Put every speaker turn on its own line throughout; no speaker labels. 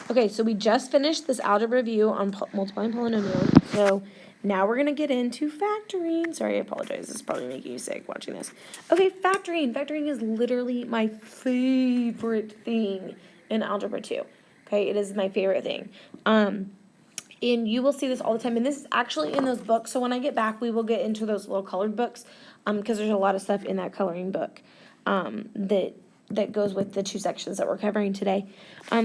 Okay, so we just finished this algebra review on multiplying polynomials. So now we're going to get into factoring. Sorry, I apologize. This is probably making you sick watching this. Okay, factoring. Factoring is literally my favorite thing in algebra 2. Okay, it is my favorite thing. And you will see this all the time. And this is actually in those books. So when I get back, we will get into those little colored books because there's a lot of stuff in that coloring book that goes with the 2 sections that we're covering today.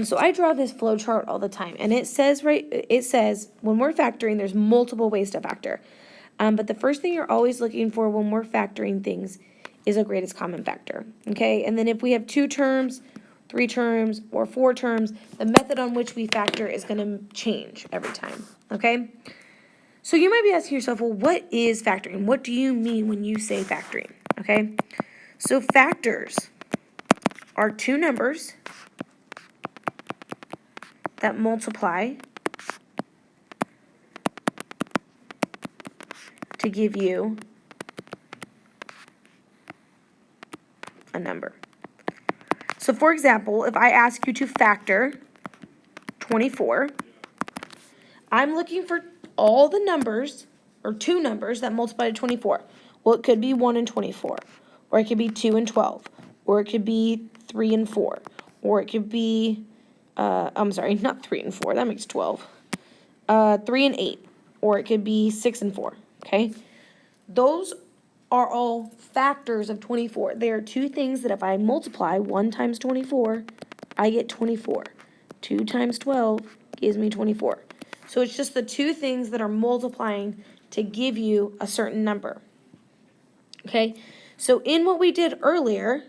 So I draw this flow chart all the time, and it says when we're factoring, there's multiple ways to factor. But the first thing you're always looking for when we're factoring things is a greatest common factor, okay? And then if we have 2 terms, 3 terms, or 4 terms, the method on which we factor is going to change every time, okay? So you might be asking yourself, well, what is factoring? What do you mean when you say factoring, okay? So factors are 2 numbers that multiply to give you a number. So for example, if I ask you to factor 24, I'm looking for all the numbers, or 2 numbers that multiply to 24. Well, it could be 1 and 24, or it could be 2 and 12, or it could be 3 and 4, or it could be, I'm sorry, not 3 and 4, that makes 12. 3 and 8, or it could be 6 and 4, okay? Those are all factors of 24. They are 2 things that if I multiply 1 times 24, I get 24. 2 times 12 gives me 24. So it's just the 2 things that are multiplying to give you a certain number. Okay, so in what we did earlier,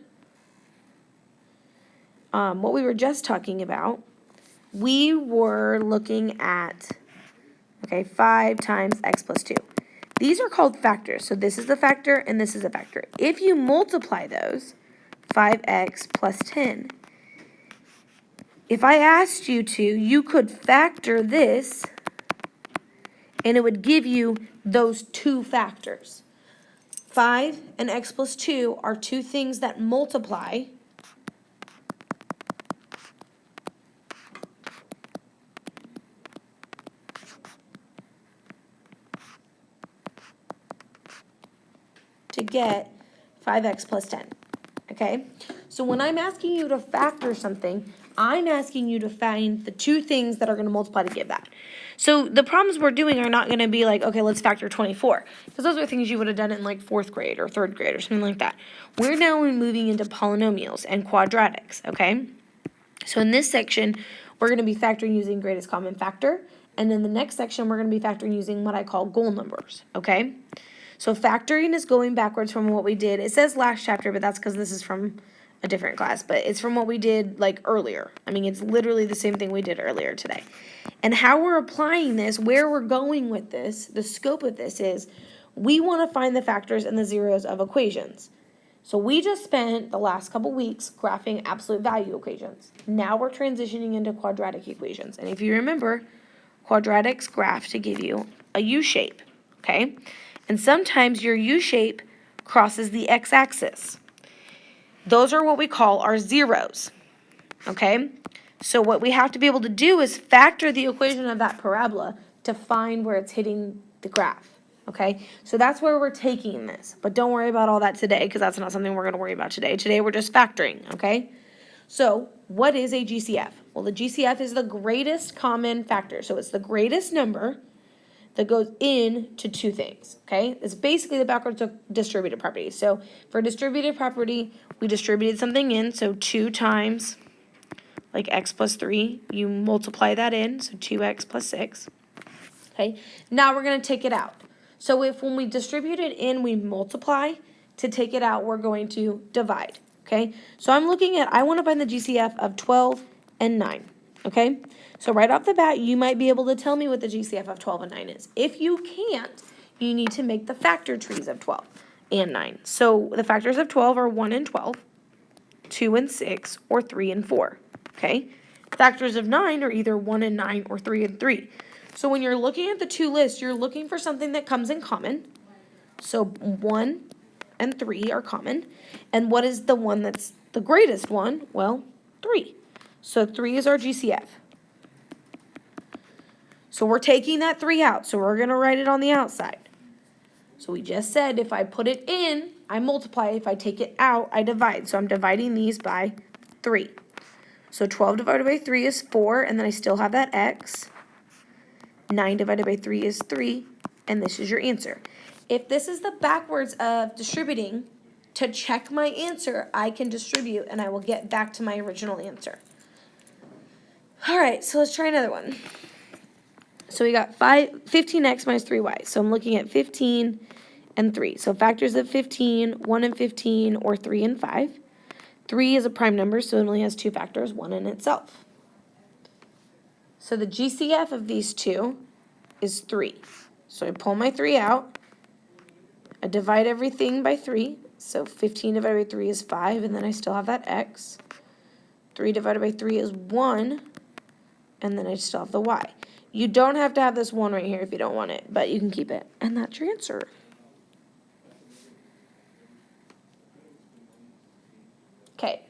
what we were just talking about, we were looking at, 5 times x plus 2. These are called factors. So this is the factor and this is a factor. If you multiply those, 5x plus 10, if I asked you to, you could factor this and it would give you those 2 factors. 5 and x plus 2 are 2 things that multiply to get 5x plus 10, okay? So when I'm asking you to factor something, I'm asking you to find the 2 things that are going to multiply to give that. So the problems we're doing are not going to be like, okay, let's factor 24, because those are things you would have done in like 4th grade or 3rd grade or something like that. We're now moving into polynomials and quadratics, okay? So in this section, we're going to be factoring using greatest common factor, and in the next section, we're going to be factoring using what I call goal numbers, okay? So factoring is going backwards from what we did. It says last chapter, but that's because this is from a different class, but it's from what we did like earlier. I mean, it's literally the same thing we did earlier today. And how we're applying this, where we're going with this, the scope of this is we want to find the factors and the zeros of equations. So we just spent the last couple weeks graphing absolute value equations. Now we're transitioning into quadratic equations. And if you remember, quadratics graph to give you a U shape, okay? And sometimes your U shape crosses the x-axis. Those are what we call our zeros, okay? So what we have to be able to do is factor the equation of that parabola to find where it's hitting the graph, okay? So that's where we're taking this. But don't worry about all that today because that's not something we're going to worry about today. Today we're just factoring, okay? So what is a GCF? Well, the GCF is the greatest common factor. So it's the greatest number that goes into 2 things, okay? It's basically the backwards distributive property. So for distributive property, we distributed something in, so 2 times, like x plus 3, you multiply that in, so 2x plus 6, okay? Now we're going to take it out. So if when we distribute it in, we multiply, to take it out, we're going to divide, okay? So I'm looking at, I want to find the GCF of 12 and 9, okay? So right off the bat, you might be able to tell me what the GCF of 12 and 9 is. If you can't, you need to make the factor trees of 12 and 9. So the factors of 12 are 1 and 12, 2 and 6, or 3 and 4, okay? Factors of 9 are either 1 and 9 or 3 and 3. So when you're looking at the 2 lists, you're looking for something that comes in common. So 1 and 3 are common. And what is the one that's the greatest one? Well, 3. So 3 is our GCF. So we're taking that 3 out, so we're going to write it on the outside. So we just said if I put it in, I multiply. If I take it out, I divide. So I'm dividing these by 3. So 12 divided by 3 is 4, and then I still have that x. 9 divided by 3 is 3, and this is your answer. If this is the backwards of distributing, to check my answer, I can distribute, and I will get back to my original answer. All right, so let's try another one. So we got 15x minus 3y. So I'm looking at 15 and 3. So factors of 15, 1 and 15, or 3 and 5. 3 is a prime number, so it only has 2 factors, 1 in itself. So the GCF of these two is 3. So I pull my 3 out. I divide everything by 3. So 15 divided by 3 is 5, and then I still have that x. 3 divided by 3 is 1, and then I still have the y. You don't have to have this 1 right here if you don't want it, but you can keep it. And that's your answer. Okay.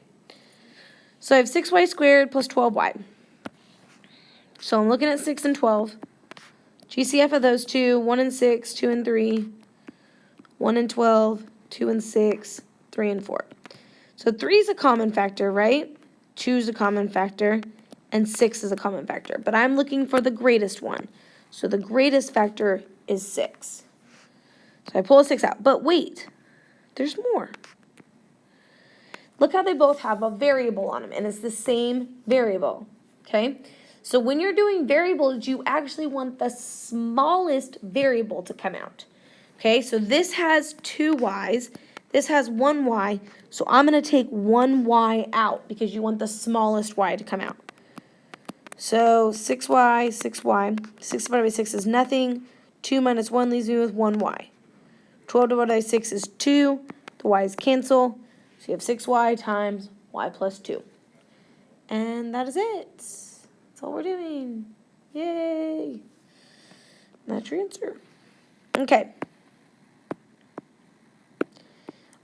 So I have 6y squared plus 12y. So I'm looking at 6 and 12. GCF of those two, 1 and 6, 2 and 3, 1 and 12, 2 and 6, 3 and 4. So 3 is a common factor, right? 2 is a common factor, and 6 is a common factor. But I'm looking for the greatest one. So the greatest factor is 6. So I pull a 6 out. But wait, there's more. Look how they both have a variable on them, and it's the same variable, okay? So when you're doing variables, you actually want the smallest variable to come out, okay? So this has 2 y's, this has 1 y, so I'm going to take 1 y out because you want the smallest y to come out. So 6y, 6y, 6 divided by 6 is nothing, 2 minus 1 leaves me with 1y. 12 divided by 6 is 2, the y's cancel. So you have 6y times y plus 2. And that is it. That's all we're doing. Yay. That's your answer. Okay.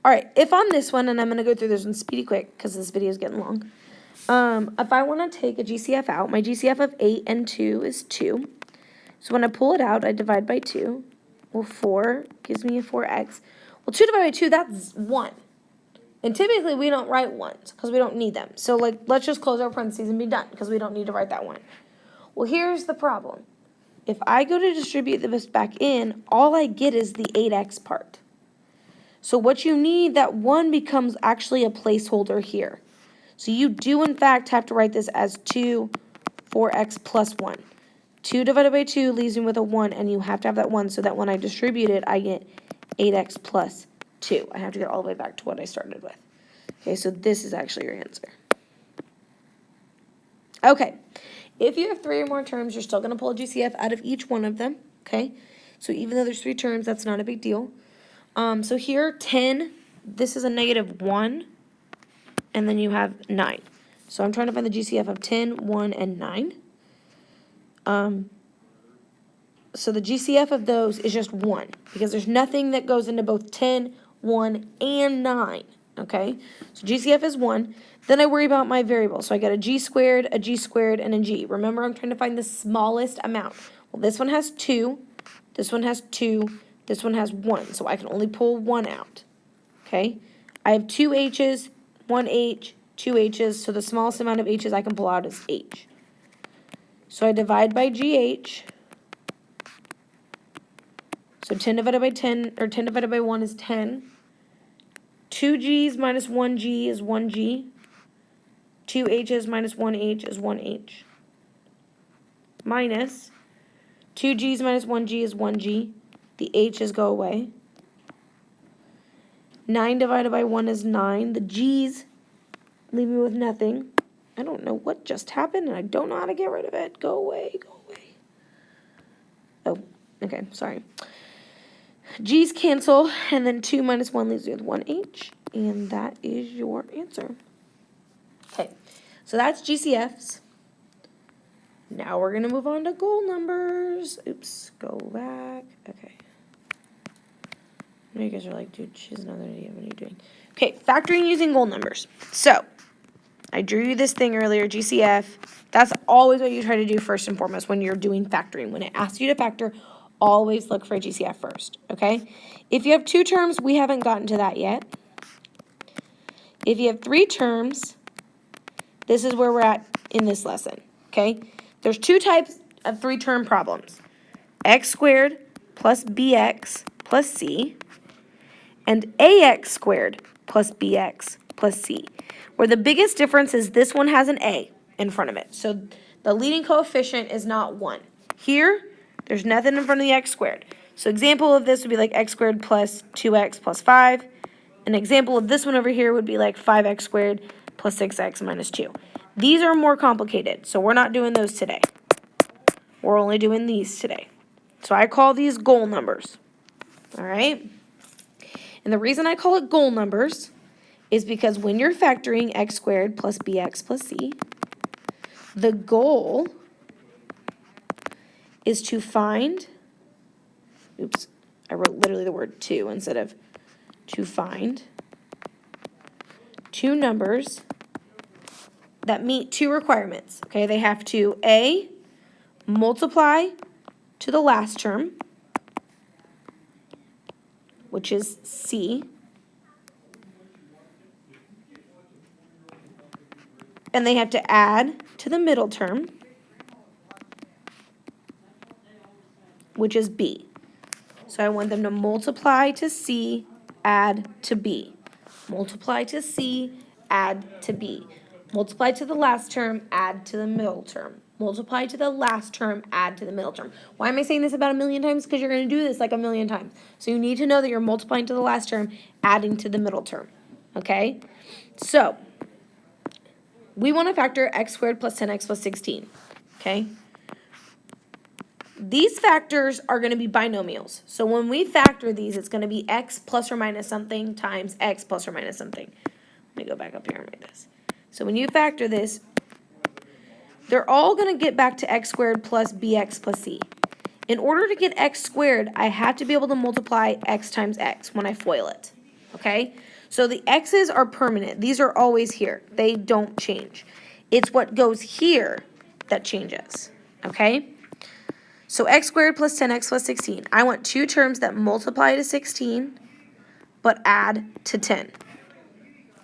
All right, if on this one, and I'm going to go through this one speedy quick because this video is getting long. If I want to take a GCF out, my GCF of 8 and 2 is 2. So when I pull it out, I divide by 2. Well, 4 gives me a 4x. Well, 2 divided by 2, that's 1. And typically, we don't write 1s because we don't need them. So, let's just close our parentheses and be done because we don't need to write that 1. Well, here's the problem. If I go to distribute this back in, all I get is the 8x part. So what you need, that 1 becomes actually a placeholder here. So you do, in fact, have to write this as 2, 4x plus 1. 2 divided by 2 leaves me with a 1, and you have to have that 1 so that when I distribute it, I get 8x plus 2. I have to get all the way back to what I started with. Okay, so this is actually your answer. Okay, if you have 3 or more terms, you're still going to pull a GCF out of each one of them. Okay, so even though there's 3 terms, that's not a big deal. So here, 10, this is a negative 1, and then you have 9. So I'm trying to find the GCF of 10, 1, and 9. So the GCF of those is just 1, because there's nothing that goes into both 10, 1, and 9, okay? So GCF is 1. Then I worry about my variables. So I got a g squared, and a g. Remember, I'm trying to find the smallest amount. Well, this one has 2, this one has 2, this one has 1, so I can only pull 1 out, okay? I have 2 h's, 1 h, 2 h's, so the smallest amount of h's I can pull out is h. So I divide by gh. So 10 divided by 10, or 10 divided by 1 is 10. 2 g's minus 1 g is 1 g. 2 h's minus 1 h is 1 h. Minus 2 g's minus 1 g is 1 g. The h's go away. 9 divided by 1 is 9. The g's leave me with nothing. I don't know what just happened, and I don't know how to get rid of it. Go away, go away. Oh, okay, sorry. G's cancel, and then 2 minus 1 leaves you with 1h, and that is your answer. Okay, so that's GCFs. Now we're going to move on to goal numbers. Oops, go back. Okay. You guys are like, dude, she's another idiot. What are you doing? Okay, factoring using goal numbers. So, I drew you this thing earlier, GCF. That's always what you try to do first and foremost when you're doing factoring. When it asks you to factor, always look for a GCF first, okay? If you have 2 terms, we haven't gotten to that yet. If you have 3 terms, this is where we're at in this lesson, okay? There's 2 types of 3-term problems. X squared plus bx plus c, and ax squared plus bx plus c. Where the biggest difference is this one has an a in front of it. So the leading coefficient is not 1. Here, there's nothing in front of the x squared. So example of this would be like x squared plus 2x plus 5. An example of this one over here would be like 5x squared plus 6x minus 2. These are more complicated, so we're not doing those today. We're only doing these today. So I call these goal numbers, all right? And the reason I call it goal numbers is because when you're factoring x squared plus bx plus c, the goal is to find, oops, I wrote literally the word 2 instead of to find 2 numbers that meet 2 requirements, okay? They have to, A, multiply to the last term, which is C, and they have to add to the middle term, which is B. So I want them to multiply to C, add to B. Multiply to C, add to B. Multiply to the last term, add to the middle term. Multiply to the last term, add to the middle term. Why am I saying this about 1,000,000 times? Because you're going to do this like 1,000,000 times. So you need to know that you're multiplying to the last term, adding to the middle term. Okay? So we want to factor x squared plus 10x plus 16. Okay? These factors are going to be binomials. So when we factor these, it's going to be x plus or minus something times x plus or minus something. Let me go back up here and write this. So when you factor this, they're all going to get back to x squared plus bx plus c. In order to get x squared, I have to be able to multiply x times x when I FOIL it. Okay? So the x's are permanent. These are always here. They don't change. It's what goes here that changes. Okay? So x squared plus 10x plus 16. I want 2 terms that multiply to 16 but add to 10.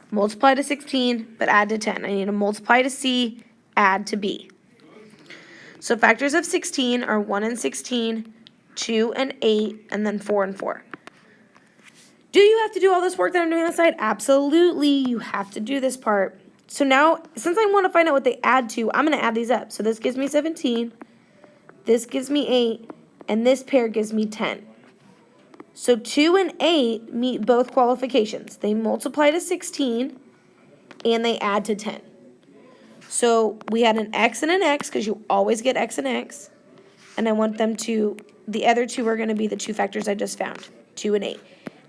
Multiply to 16 but add to 10. I need to multiply to c, add to b. So factors of 16 are 1 and 16, 2 and 8, and then 4 and 4. Do you have to do all this work that I'm doing on the side? Absolutely, you have to do this part. So now, since I want to find out what they add to, I'm going to add these up. So this gives me 17. This gives me 8, and this pair gives me 10. So 2 and 8 meet both qualifications. They multiply to 16, and they add to 10. So we had an x and an x, because you always get x and x, and I want them to, the other 2 are going to be the 2 factors I just found, 2 and 8.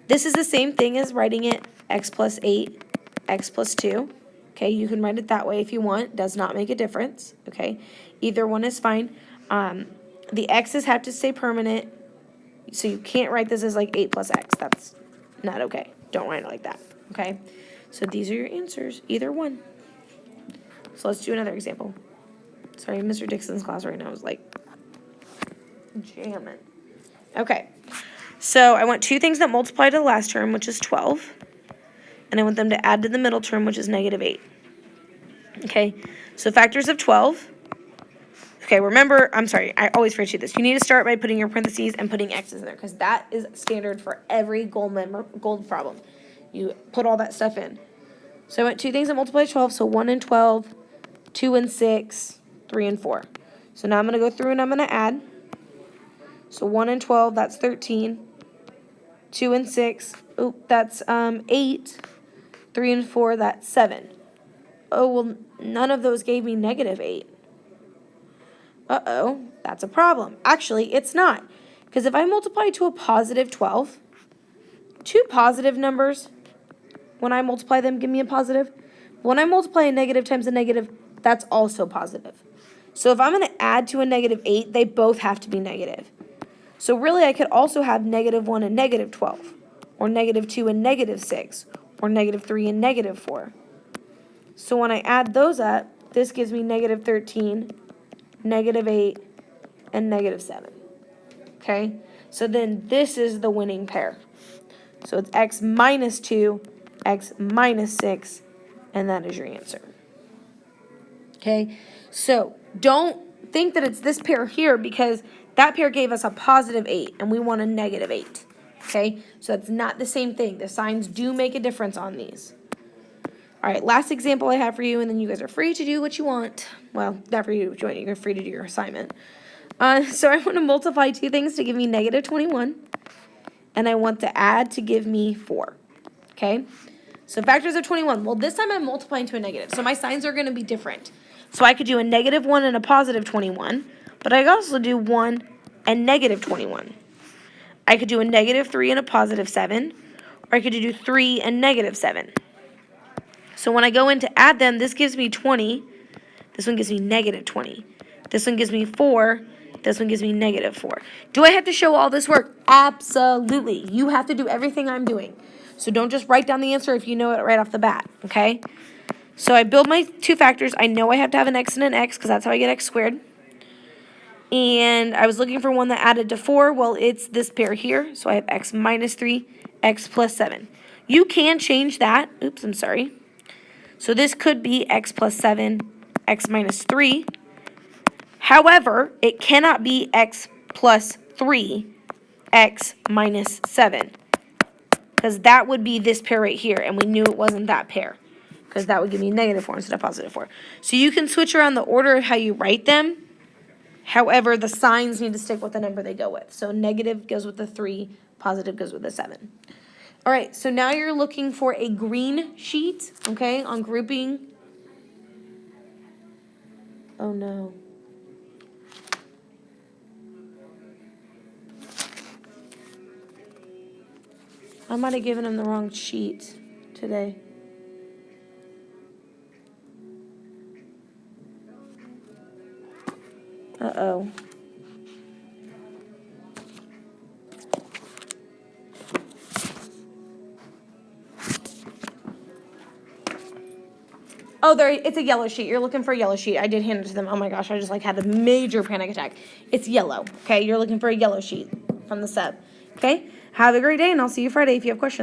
This is the same thing as writing it x plus 8, x plus 2. Okay, you can write it that way if you want. Does not make a difference. Okay, either one is fine. The x's have to stay permanent, so you can't write this as like 8 plus x. That's not okay. Don't write it like that. Okay, so these are your answers, either one. So let's do another example. Sorry, Mr. Dixon's class right now is like jamming. Okay, so I want 2 things that multiply to the last term, which is 12. And I want them to add to the middle term, which is negative 8. Okay, so factors of 12. Okay, remember, I'm sorry, I always forget to do this. You need to start by putting your parentheses and putting x's in there, because that is standard for every gold problem. You put all that stuff in. So I want 2 things that multiply to 12, so 1 and 12, 2 and 6, 3 and 4. So now I'm going to go through and I'm going to add. So 1 and 12, that's 13. 2 and 6, that's 8. 3 and 4, that's 7. Oh, well, none of those gave me negative 8. Uh-oh, that's a problem. Actually, it's not. Because if I multiply to a positive 12, 2 positive numbers, when I multiply them, give me a positive. When I multiply a negative times a negative, that's also positive. So if I'm going to add to a negative 8, they both have to be negative. So really, I could also have negative 1 and negative 12, or negative 2 and negative 6, or negative 3 and negative 4. So when I add those up, this gives me negative 13, negative 8, and negative 7. Okay? So then this is the winning pair. So it's x minus 2, x minus 6, and that is your answer. Okay? So don't think that it's this pair here because that pair gave us a positive 8, and we want a negative 8. Okay? So it's not the same thing. The signs do make a difference on these. All right, last example I have for you, and then you guys are free to do what you want. Well, not for you to do what you want. You're free to do your assignment. So I want to multiply two things to give me negative 21, and I want to add to give me 4. Okay? So factors of 21. Well, this time I'm multiplying to a negative, so my signs are going to be different. So I could do a negative 1 and a positive 21, but I could also do 1 and negative 21. I could do a negative 3 and a positive 7, or I could do 3 and negative 7. So when I go in to add them, this gives me 20. This one gives me negative 20. This one gives me 4. This one gives me negative 4. Do I have to show all this work? Absolutely. You have to do everything I'm doing. So don't just write down the answer if you know it right off the bat, okay? So I build my two factors. I know I have to have an x and an x because that's how I get x squared. And I was looking for one that added to 4. Well, it's this pair here. So I have x minus 3, x plus 7. You can change that. Oops, I'm sorry. So this could be x plus 7, x minus 3. However, it cannot be x plus 3, x minus 7. Because that would be this pair right here, and we knew it wasn't that pair. Because that would give me negative 4 instead of positive 4. So you can switch around the order of how you write them. However, the signs need to stick with the number they go with. So negative goes with the 3, positive goes with the 7. All right, so now you're looking for a green sheet, okay, on grouping. Oh, no. I might have given him the wrong sheet today. Uh-oh. Oh, it's a yellow sheet. You're looking for a yellow sheet. I did hand it to them. Oh my gosh, I just had a major panic attack. It's yellow, okay? You're looking for a yellow sheet from the sub, okay? Have a great day, and I'll see you Friday if you have questions.